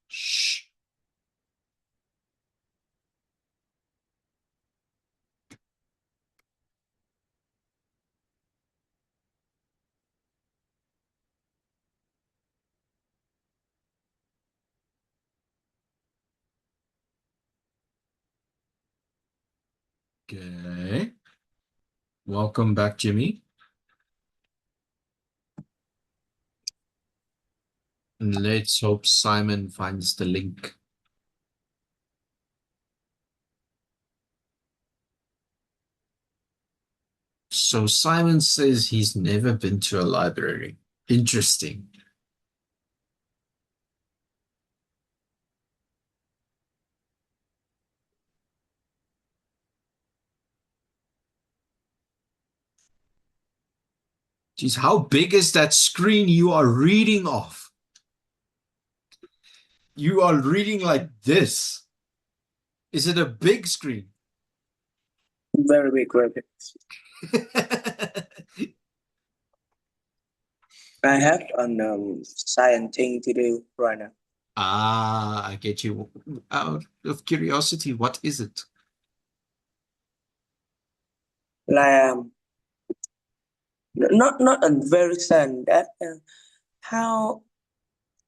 Shh. Okay. Welcome back, Jimmy. And let's hope Simon finds the link. So Simon says he's never been to a library. Interesting. Geez, how big is that screen you are reading off? You are reading like this. Is it a big screen? Very big, very big. I have an science thing to do right now. Ah, I get you. Out of curiosity, what is it? Like not a very sudden that how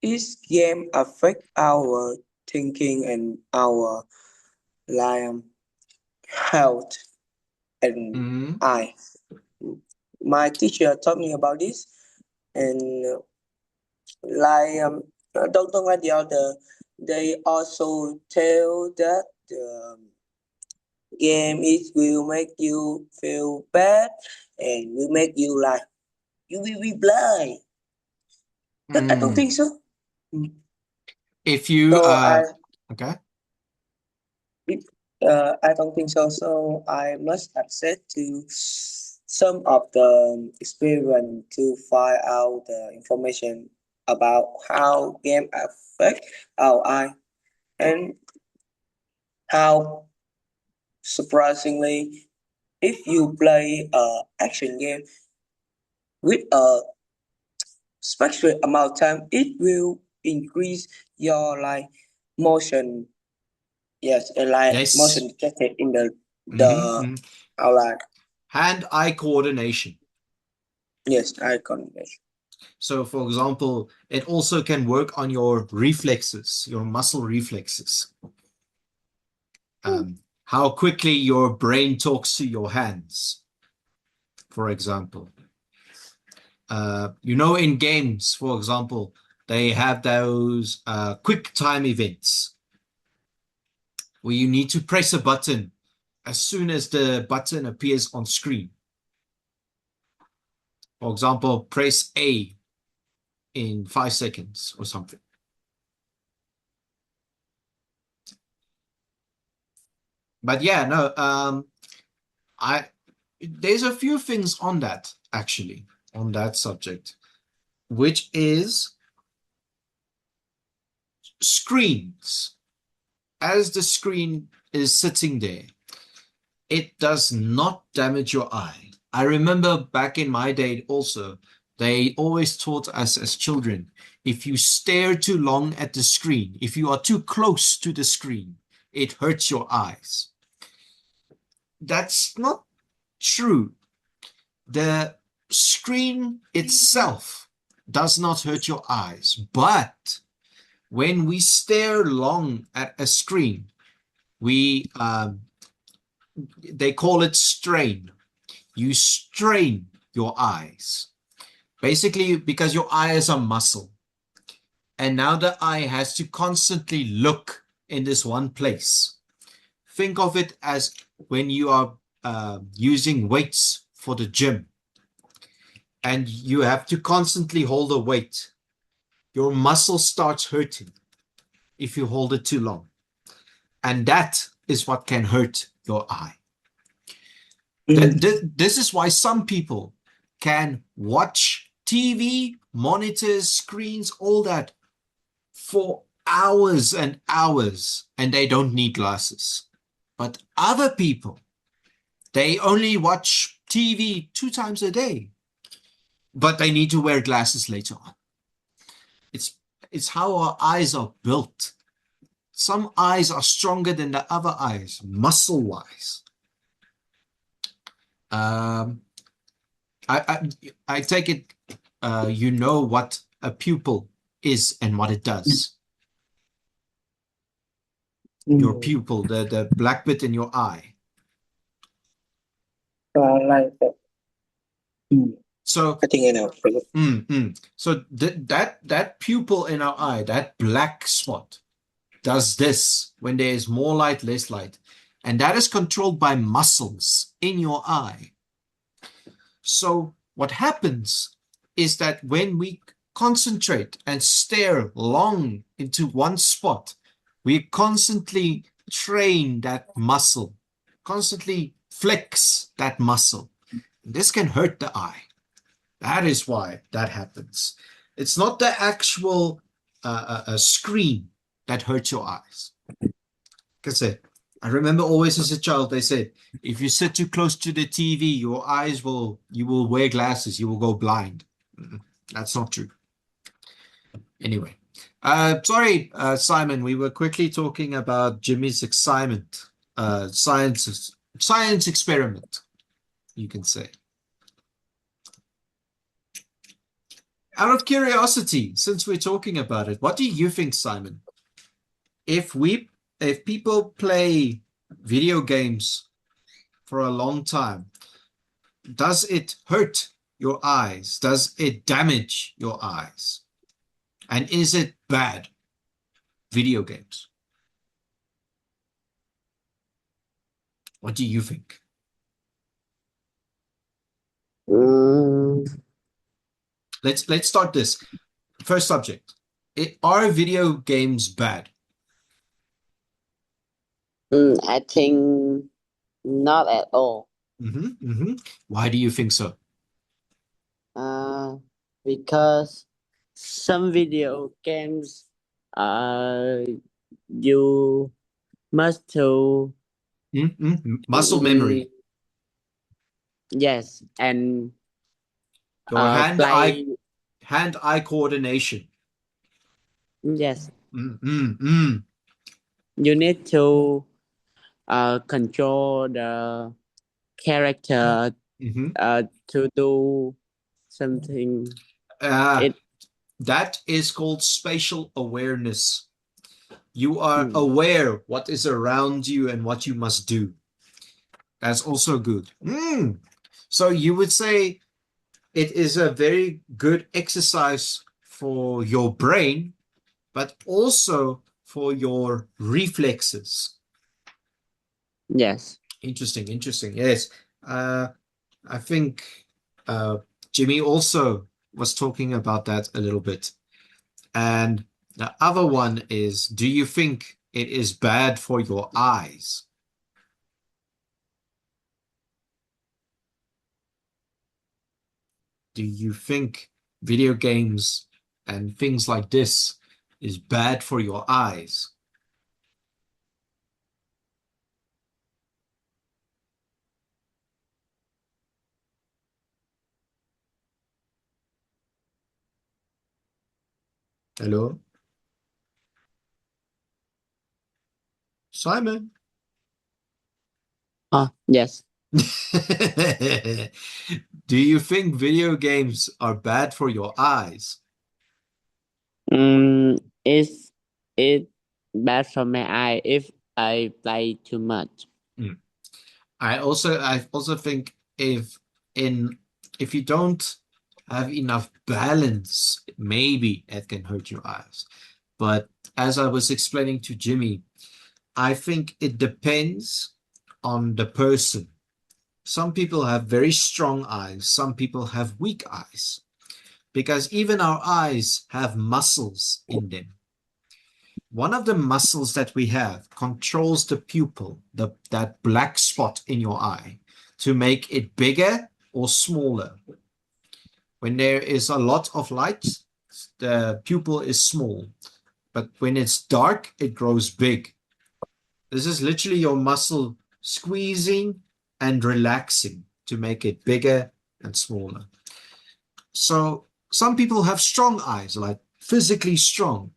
is game affect our thinking and our like health and Mm-hmm. eye. My teacher taught me about this and like don't know what the other. They also tell that the game it will make you feel bad and will make you like you will be blind. But I don't think so. If you So okay. I don't think so. So I must accept to some of the experiment to find out the information about how game affect our eye and how surprisingly if you play a action game with a special amount of time, it will increase your like motion. Yes, and like Yes. motion detected in the Mm-hmm. outline. Hand-eye coordination. Yes, eye coordination. So, for example, it also can work on your reflexes, your muscle reflexes. How quickly your brain talks to your hands, for example. In games, for example, they have those quick time events where you need to press a button as soon as the button appears on screen. For example, press A in 5 seconds or something. But yeah, no, there's a few things on that, actually, on that subject, which is screens. As the screen is sitting there, it does not damage your eye. I remember back in my day also, they always taught us as children, if you stare too long at the screen, if you are too close to the screen, it hurts your eyes. That's not true. The screen itself does not hurt your eyes, but when we stare long at a screen, they call it strain. You strain your eyes, basically because your eye is a muscle, and now the eye has to constantly look in this one place. Think of it as when you are using weights for the gym, and you have to constantly hold a weight. Your muscle starts hurting if you hold it too long. And that is what can hurt your eye. This is why some people can watch TV, monitors, screens, all that for hours and hours, and they don't need glasses. But other people, they only watch TV 2 times a day, but they need to wear glasses later on. It's how our eyes are built. Some eyes are stronger than the other eyes, muscle-wise. I take it you know what a pupil is and what it does. Your pupil, the black bit in your eye. Like that. So I think I know. So that pupil in our eye, that black spot, does this when there is more light, less light, and that is controlled by muscles in your eye. So what happens is that when we concentrate and stare long into one spot, we constantly train that muscle, constantly flex that muscle. This can hurt the eye. That is why that happens. It's not the actual screen that hurts your eyes. Like I said, I remember always as a child, they said, if you sit too close to the TV, your eyes you will wear glasses, you will go blind. That's not true. Anyway, sorry, Simon, we were quickly talking about Jimmy's excitement, science experiment, you can say. Out of curiosity, since we're talking about it, what do you think, Simon? If people play video games for a long time, does it hurt your eyes? Does it damage your eyes? And is it bad? Video games. What do you think? Let's start this. First subject. Are video games bad? I think not at all. Why do you think so? Because some video games you must to muscle memory. Yes, and your hand-eye coordination. Yes. You need to control the character to do something. That is called spatial awareness. You are aware what is around you and what you must do. That's also good. So you would say it is a very good exercise for your brain, but also for your reflexes. Yes. Interesting. Yes. I think Jimmy also was talking about that a little bit. And the other one is, do you think it is bad for your eyes? Do you think video games and things like this is bad for your eyes? Hello? Simon? Yes. Do you think video games are bad for your eyes? Is it bad for my eye if I play too much? I also think if you don't have enough balance, maybe it can hurt your eyes. But as I was explaining to Jimmy, I think it depends on the person. Some people have very strong eyes. Some people have weak eyes. Because even our eyes have muscles in them. One of the muscles that we have controls the pupil, that black spot in your eye, to make it bigger or smaller. When there is a lot of light, the pupil is small. But when it's dark, it grows big. This is literally your muscle squeezing and relaxing to make it bigger and smaller. So some people have strong eyes, like physically strong.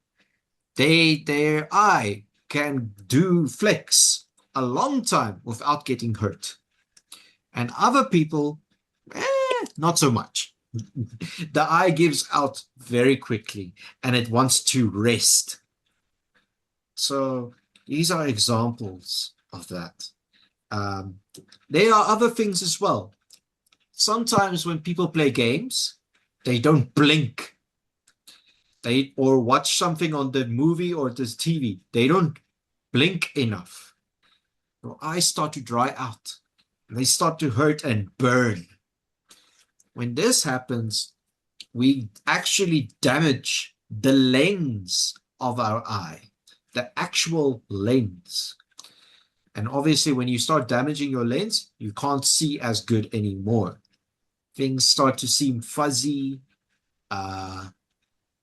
Their eye can do flex a long time without getting hurt. And other people, not so much. The eye gives out very quickly and it wants to rest. So these are examples of that. There are other things as well. Sometimes when people play games, they don't blink. Or watch something on the movie or the TV. They don't blink enough. Your eyes start to dry out. They start to hurt and burn. When this happens, we actually damage the lens of our eye, the actual lens. And obviously, when you start damaging your lens, you can't see as good anymore. Things start to seem fuzzy.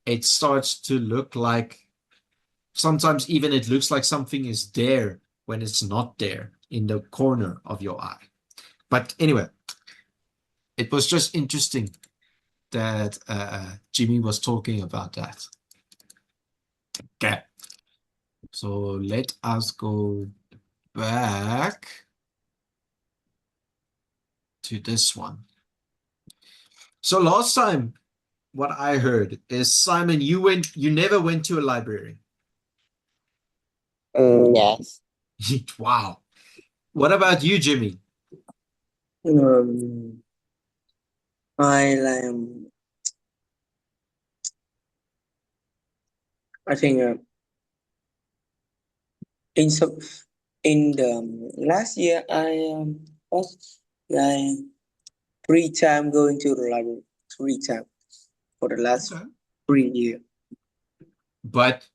It starts to look like, sometimes even it looks like something is there when it's not there in the corner of your eye. But anyway, it was just interesting that Jimmy was talking about that. Okay. So let us go back to this one. So last time, what I heard is, Simon, you never went to a library. Yes. Wow. What about you, Jimmy? I think in the last year I was like 3 times going to the library. 3 times for the last Okay. 3 years. But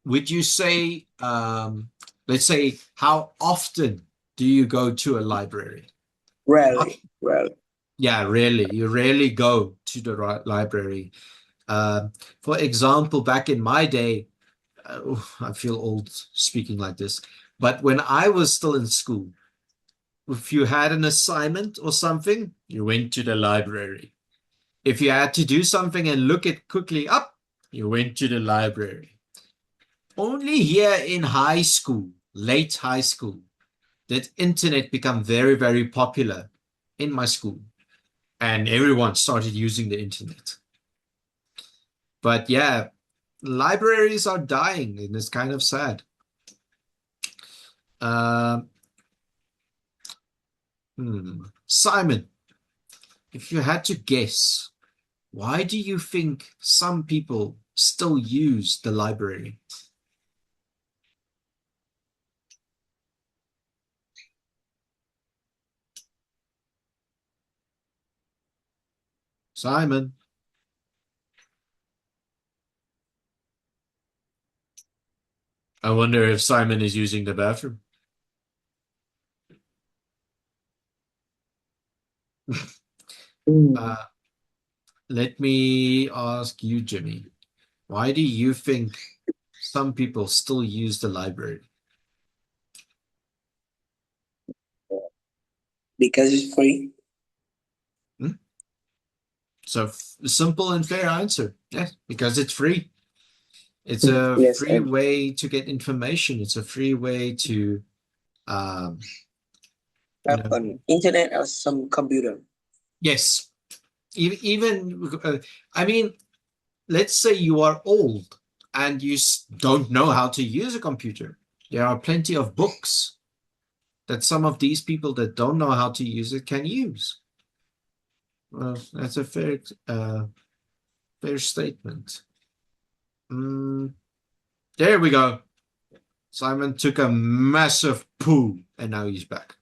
would you say, let's say, how often do you go to a library? Rarely, rarely. Yeah, rarely. You rarely go to the library. For example, back in my day, I feel old speaking like this, but when I was still in school, if you had an assignment or something, you went to the library. If you had to do something and look it quickly up, you went to the library. Only here in high school, late high school, did internet become very, very popular in my school. And everyone started using the internet. But yeah, libraries are dying, and it's kind of sad. Uh, Simon, if you had to guess, why do you think some people still use the library? Simon, I wonder if Simon is using the bathroom. Uh, let me ask you, Jimmy, why do you think some people still use the library? Because it's free. So simple and fair answer. Yes, because it's free. It's a Yes, free way to get information. It's a free way to, um, have an internet or some computer. yes, even, I mean, let's say you are old and you don't know how to use a computer. There are plenty of books that some of these people that don't know how to use it can use. Well, that's a fair statement. There we go. Simon took a massive poo and now he's back.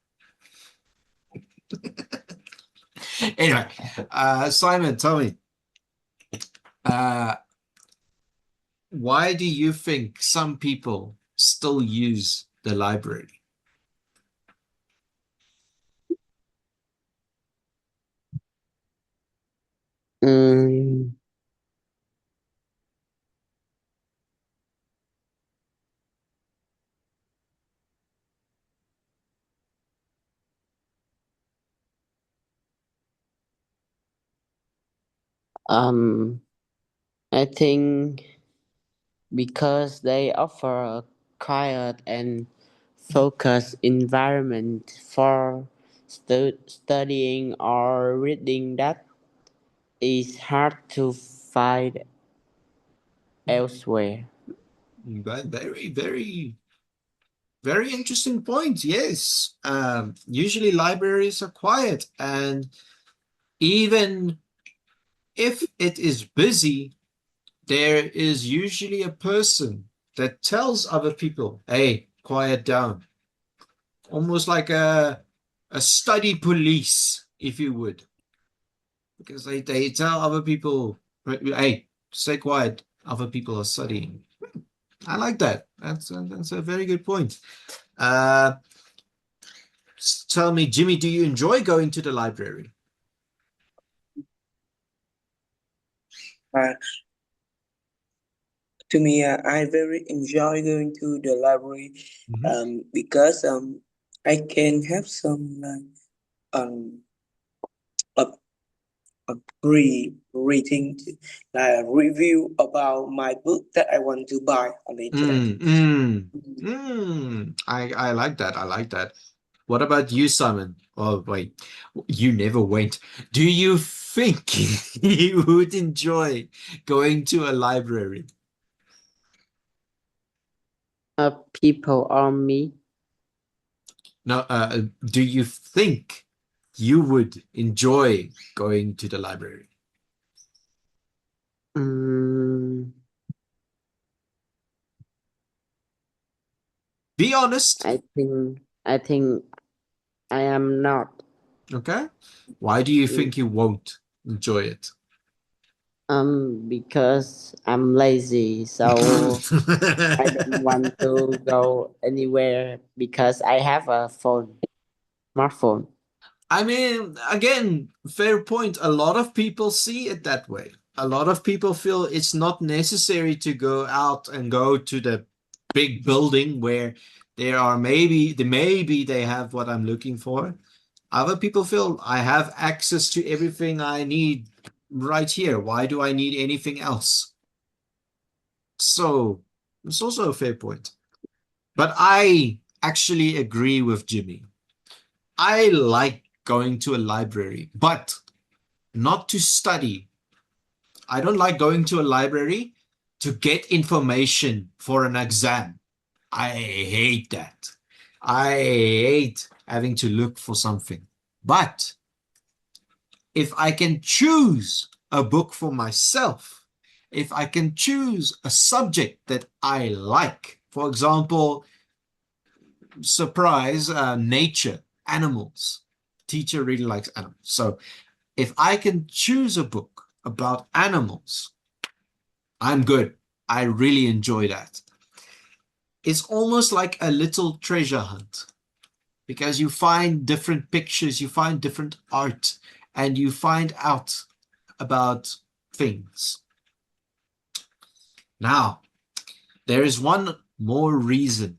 Anyway, Simon, tell me, why do you think some people still use the library? Mm, I think because they offer a quiet and focused environment for studying or reading that is hard to find elsewhere. But very, very, very interesting point. Yes. Usually libraries are quiet, and even if it is busy, there is usually a person that tells other people, hey, quiet down. Almost like a study police, if you would. Because they tell other people, hey, stay quiet. Other people are studying. I like that. That's a very good point. Uh, Tell me, Jimmy, do you enjoy going to the library? Uh, to me, I very enjoy going to the library because I can have some like a, a reading like a review about my book that I want to buy on the internet. I like that. I like that. What about you, Simon? Oh, wait, you never went. Do you think you would enjoy going to a library? People or me? Now, do you think you would enjoy going to the library? Mm, Be honest. I think I am not. Okay. Why do you Mm, think you won't enjoy it? because I'm lazy, so I don't want to go anywhere because I have a smartphone. I mean, again, fair point. A lot of people see it that way. A lot of people feel it's not necessary to go out and go to the big building where there are maybe they have what I'm looking for. Other people feel I have access to everything I need right here. Why do I need anything else? So it's also a fair point. But I actually agree with Jimmy. I like going to a library, but not to study. I don't like going to a library to get information for an exam. I hate that. I hate having to look for something. But if I can choose a book for myself, if I can choose a subject that I like, for example, surprise, nature, animals. Teacher really likes animals. So if I can choose a book about animals, I'm good. I really enjoy that. It's almost like a little treasure hunt because you find different pictures, you find different art, and you find out about things. Now, there is one more reason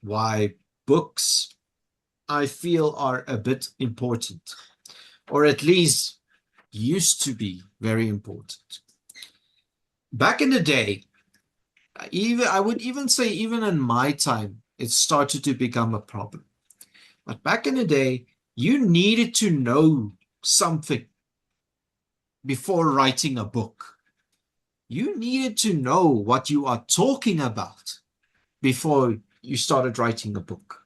why books, I feel, are a bit important, or at least used to be very important. Back in the day, even I would even say even in my time, it started to become a problem. But back in the day, you needed to know something before writing a book. You needed to know what you are talking about before you started writing a book.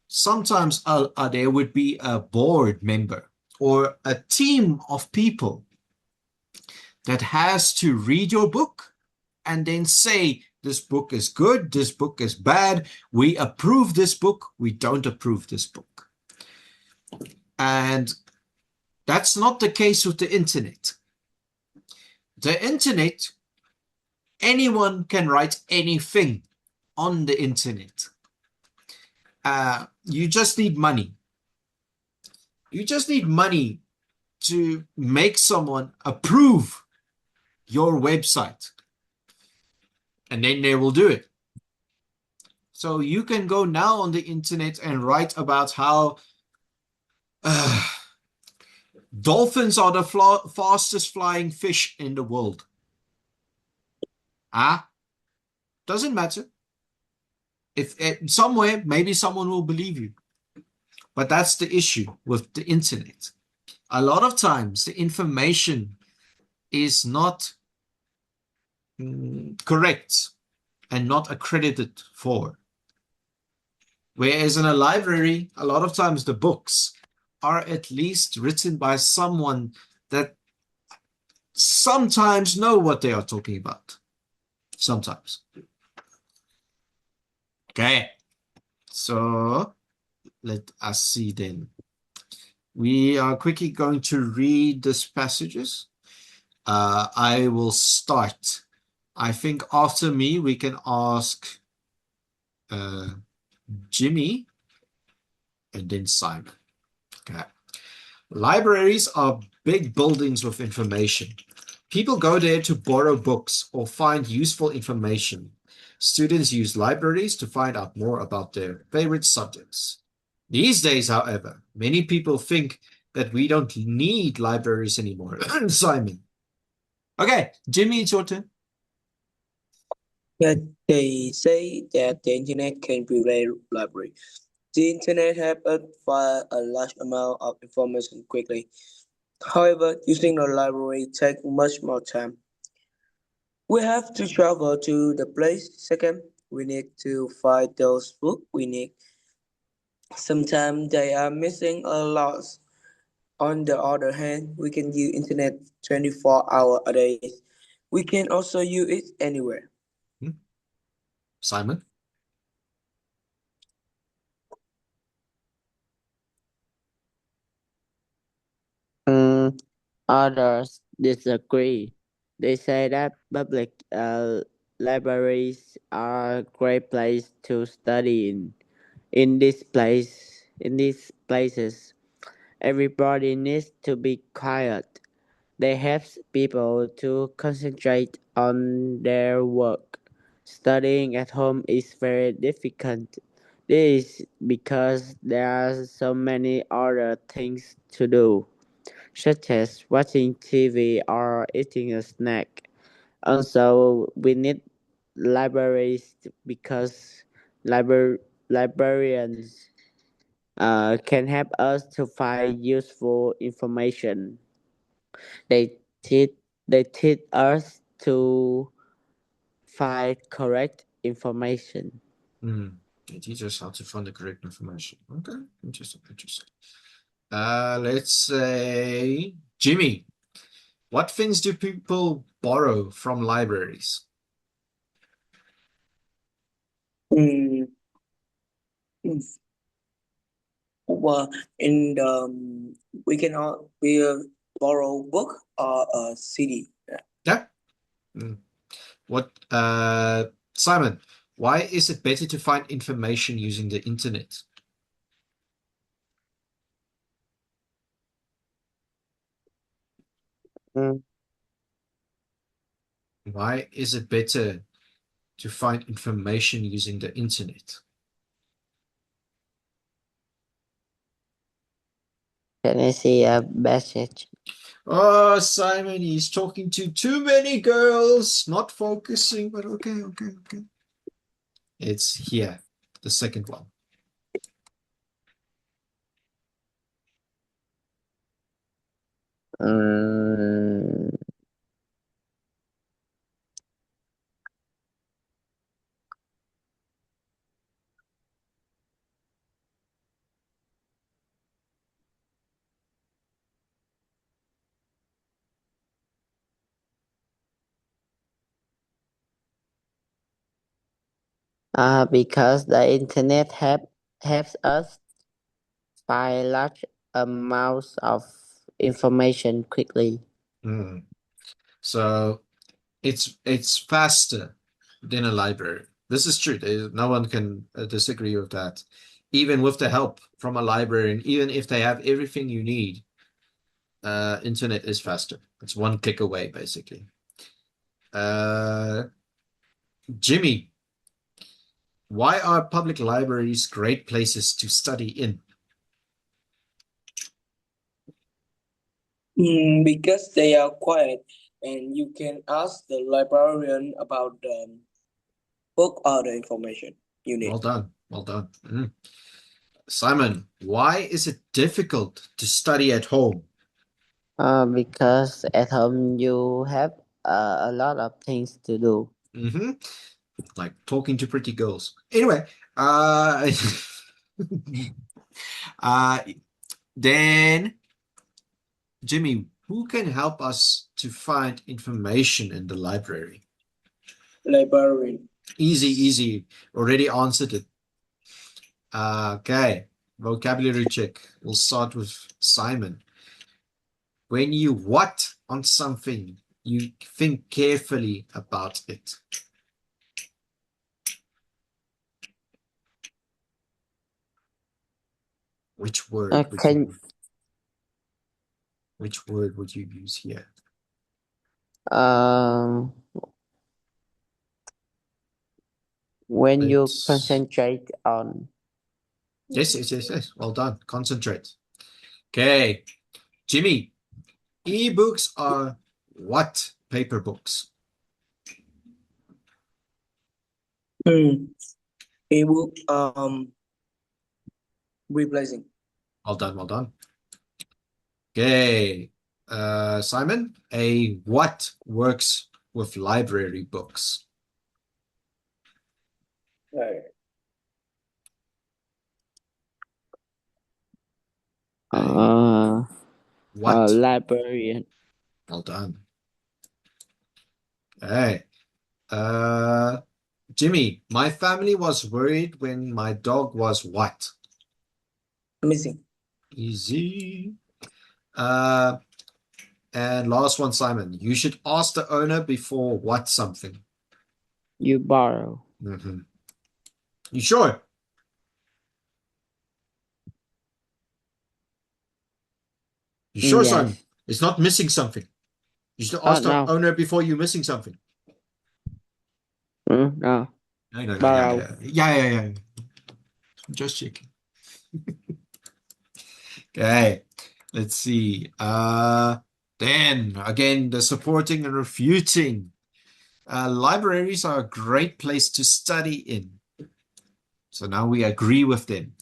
Sometimes there would be a board member or a team of people that has to read your book and then say, this book is good, this book is bad, we approve this book, we don't approve this book. And that's not the case with the internet. The internet, anyone can write anything on the internet. You just need money. You just need money to make someone approve your website, and then they will do it. So you can go now on the internet and write about how dolphins are the fastest flying fish in the world. Ah, Doesn't matter. If somewhere, maybe someone will believe you. But that's the issue with the internet. A lot of times the information is not correct and not accredited for. Whereas in a library, a lot of times the books are at least written by someone that sometimes know what they are talking about. Sometimes. Okay. So let us see then. We are quickly going to read these passages. I will start. I think after me, we can ask Jimmy and then Simon. Okay. Libraries are big buildings with information. People go there to borrow books or find useful information. Students use libraries to find out more about their favorite subjects. These days, however, many people think that we don't need libraries anymore. Simon. Okay, Jimmy, it's your turn. Yeah, they say that the internet can be a library. The internet helps us find a large amount of information quickly. However, using the library takes much more time. We have to travel to the place. Second, we need to find those books we need. Sometimes they are missing a lot. On the other hand, we can use internet 24 hours a day. We can also use it anywhere. Simon. Others disagree. They say that public libraries are a great place to study in. In these places, everybody needs to be quiet. They help people to concentrate on their work. Studying at home is very difficult. This is because there are so many other things to do, such as watching TV or eating a snack. Also, we need libraries because librarians can help us to find useful information. They teach they teach us to find correct information. They teach us how to find the correct information. Okay, interesting. Let's say Jimmy. What things do people borrow from libraries? Mm, well, in the we can all borrow book or a CD. Yeah. What Simon, why is it better to find information using the internet? Mm, Why is it better to find information using the internet? Can I see a message? Oh, Simon, he's talking to too many girls, not focusing, but okay. It's here, the second one. Mm, because the internet helps us find large amounts of information quickly. So it's faster than a library. This is true. No one can disagree with that. Even with the help from a librarian, even if they have everything you need, internet is faster. It's one click away, basically. Jimmy, why are public libraries great places to study in? Because they are quiet and you can ask the librarian about them. book or the information you need. Well done. Well done. Simon, why is it difficult to study at home? Because at home you have a lot of things to do. Like talking to pretty girls. Anyway, uh, then Jimmy, who can help us to find information in the library? Librarian. Easy. Already answered it. Okay, vocabulary check. We'll start with Simon. When you what on something, you think carefully about it. Which word would you use? Which word would you use here? When you concentrate on. Yes. Well done. Concentrate. Okay. Jimmy, e-books are what paper books? E-book replacing. Well done. Okay. Simon, a what works with library books? Right. What? Librarian. Well done. Okay. Jimmy, my family was worried when my dog was what? Missing. Easy. And last one, Simon. You should ask the owner before what something? You borrow. You sure? You sure, Yes. Simon? It's not missing something. You should ask the No. owner before you're missing something. No. No. Borrow. Yeah. Just checking. Okay. Let's see. Then again, the supporting and refuting. Libraries are a great place to study in. So now we agree with them.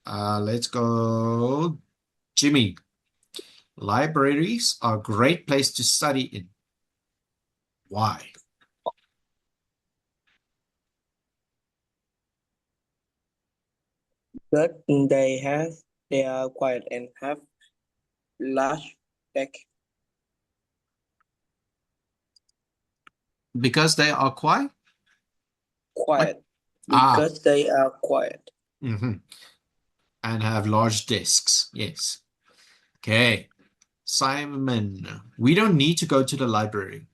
Let's go. Jimmy. Libraries are a great place to study in. Why? But they are quiet and have large deck. Because they are quiet? Quiet. Ah. Because they are quiet. And have large desks. Yes. Okay. Simon, we don't need to go to the library.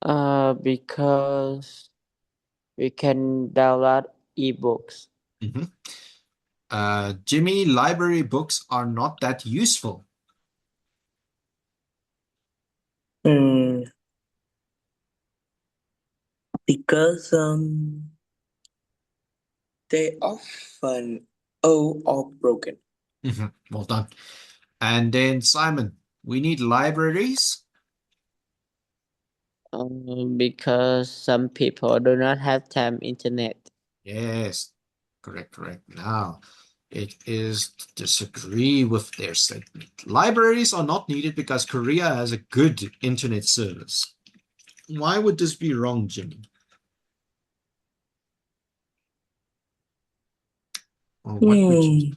Because we can download ebooks. Jimmy, library books are not that useful. Because they often old or broken. Well done. And then Simon, we need libraries. Because some people do not have time internet. Yes, correct. Now, it is to disagree with their statement. Libraries are not needed because Korea has a good internet service. Why would this be wrong, Jimmy? Or what would you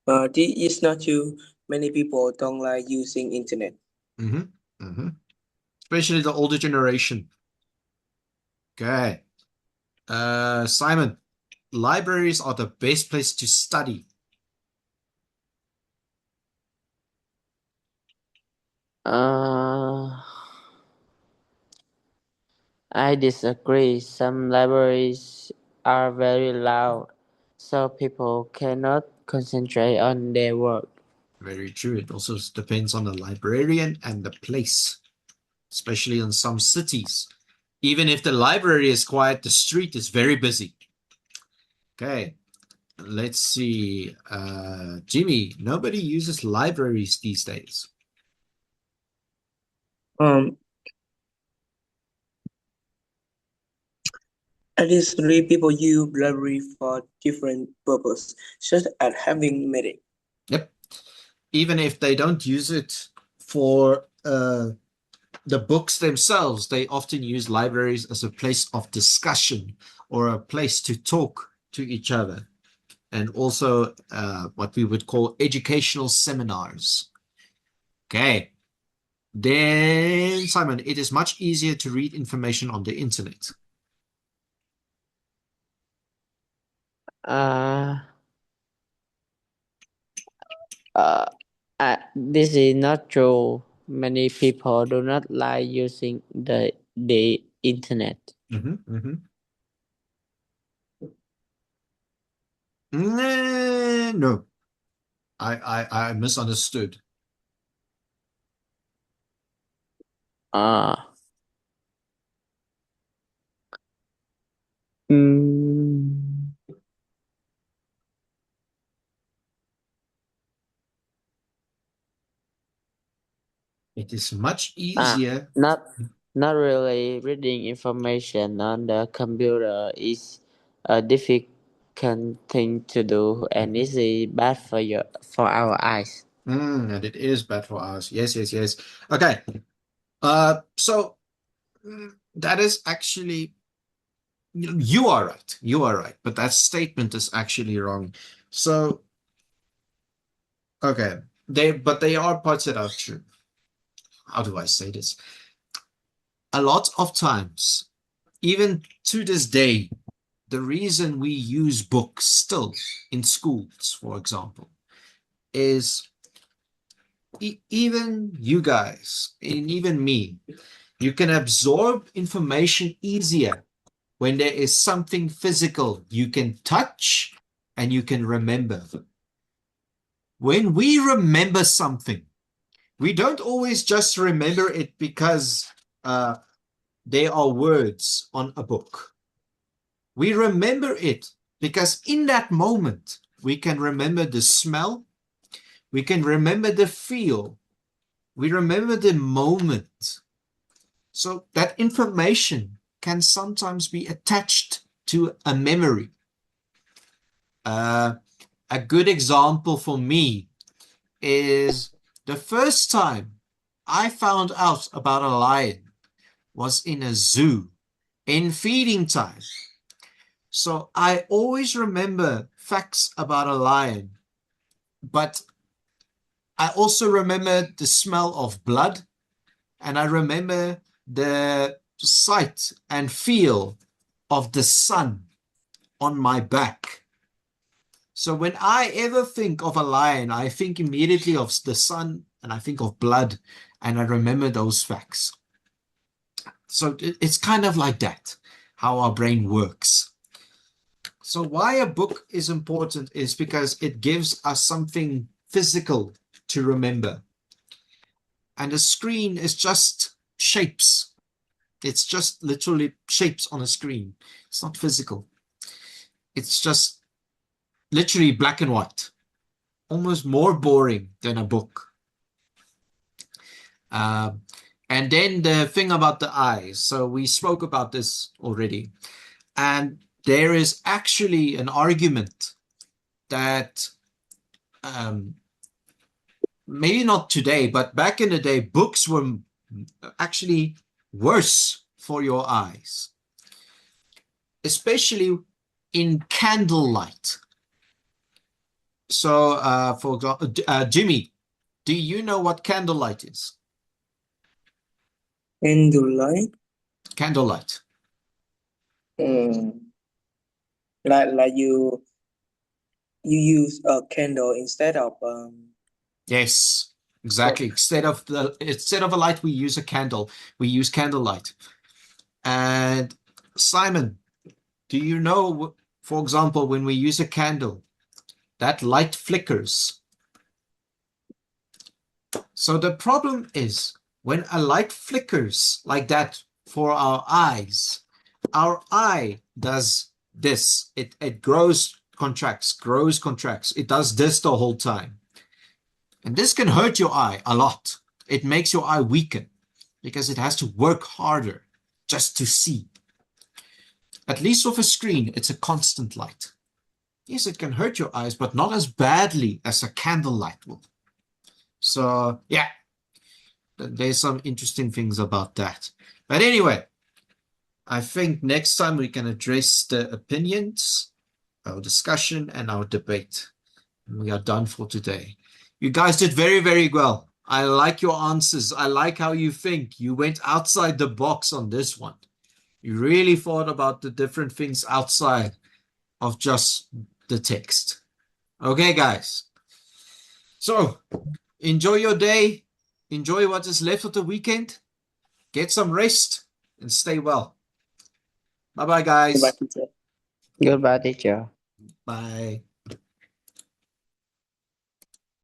This is not too many people don't like using internet. Especially the older generation. Okay. Simon, libraries are the best place to study. I disagree. Some libraries are very loud, so people cannot concentrate on their work. Very true. It also depends on the librarian and the place, especially in some cities. Even if the library is quiet, the street is very busy. Okay, let's see. Jimmy, nobody uses libraries these days. Um, Additionally, people use library for different purposes, such as having meeting. Yep. Even if they don't use it for the books themselves, they often use libraries as a place of discussion or a place to talk to each other, and also what we would call educational seminars. Okay. Then, Simon, it is much easier to read information on the internet. Uh, uh, this is not true. Many people do not like using the internet. No, I misunderstood. Uh, mm, It is much easier. not really. Reading information on the computer is a difficult thing to do, and it is bad for our eyes. And it is bad for us. Yes, yes, yes. Okay. So that is actually, you are right. You are right. But that statement is actually wrong. So, okay. But they are parts that are true. How do I say this? A lot of times, even to this day, the reason we use books still in schools, for example, is even you guys and even me, you can absorb information easier when there is something physical you can touch and you can remember. When we remember something, we don't always just remember it because there are words on a book. We remember it because in that moment, we can remember the smell, we can remember the feel, we remember the moment. So that information can sometimes be attached to a memory. A good example for me is the first time I found out about a lion was in a zoo in feeding time. So I always remember facts about a lion, but I also remember the smell of blood, and I remember the sight and feel of the sun on my back. So when I ever think of a lion, I think immediately of the sun and I think of blood, and I remember those facts. So it's kind of like that, how our brain works. So why a book is important is because it gives us something physical to remember. And a screen is just shapes. It's just literally shapes on a screen. It's not physical. It's just literally black and white. Almost more boring than a book. And then the thing about the eyes. So we spoke about this already. And there is actually an argument that maybe not today, but back in the day, books were actually worse for your eyes, especially in candlelight. So, for example, Jimmy, do you know what candlelight is? Candlelight. Candlelight. Like you use a candle instead of Yes, exactly. Instead of a light, we use a candle. We use candlelight. And Simon, do you know, for example, when we use a candle, that light flickers. So the problem is when a light flickers like that for our eye does this. It grows, contracts, grows, contracts. It does this the whole time. And this can hurt your eye a lot. It makes your eye weaken. because it has to work harder just to see. At least with a screen, it's a constant light. Yes, it can hurt your eyes, but not as badly as a candlelight will. So, yeah, there's some interesting things about that. But anyway, I think next time we can address the opinions, our discussion, and our debate. And we are done for today. You guys did very, very well. I like your answers. I like how you think. You went outside the box on this one. You really thought about the different things outside of just the text. Okay, guys. So, enjoy your day. Enjoy what is left of the weekend. Get some rest and stay well. Bye-bye, guys. Goodbye, teacher. Goodbye, teacher. Bye.